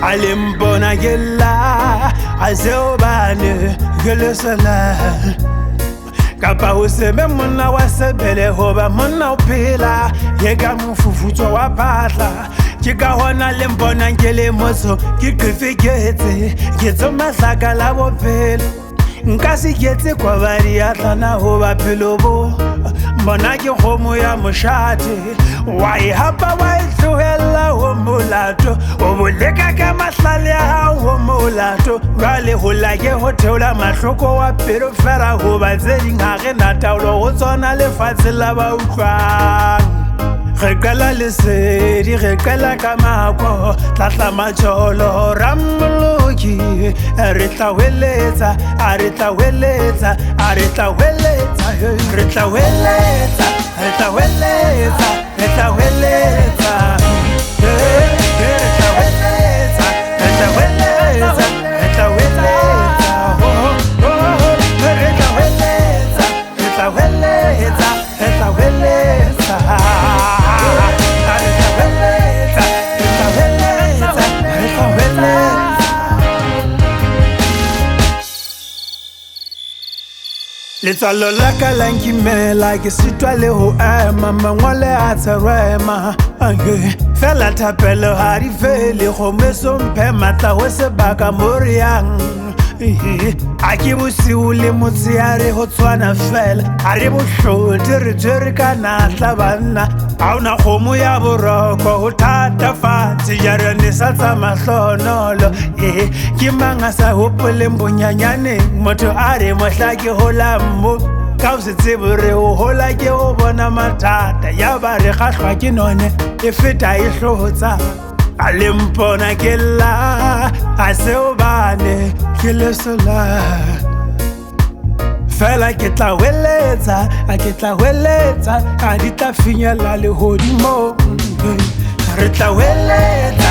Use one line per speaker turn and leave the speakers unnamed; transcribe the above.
alimbona gela azobane gelesala kapa usebe monna wa sebele hoba monna uphila yeka mufufutso wa phahla ke ka hona le mbona ngele motso ke qifeketse ke tsomahlaka la bophelo nka se ketse kwa bari ya tlana hoba phelo bo mbona ke khomo ya moshate wa ihapa wa ihlohella ho molato o boleka ka mahlale ha ho molato rale ho la ke ho theola mahloko wa phelo fera ho ba tseding ha re na taolo go tsona le fatshe la ba utlwang re qala le sedi re qala ka mako tlatla matjolo ramoloki re tla weletsa re tla weletsa re tla weletsa re tla weletsa re tla weletsa re tla weletsa re tla weletsa re tla weletsa re tla weletsa re tla weletsa re tla weletsa re tla weletsa letswalo la ka la nkimela ke sitwa le ho ema mangole a tserema fela thapelo ha di fele kgomeso mphe matla ho sebaka moriang a ke bosiu le motsheare ho tshwana fela a re bohlodi re tshwere ka natla banna a ona kgomo ya boroko ho thatafatse jarane sa tsa mahlonolo ke mang a sa hopoleng bonyanyaneng motho a re mohla ke hola mo ka o se tsebe re o hola ke o bona mathata ya ba re kgahlwa ke none e feta e hlotsa alimbona gela aseobane kilesola fela ke tla weletsa a di tla finyella le hodimo re tla weletsa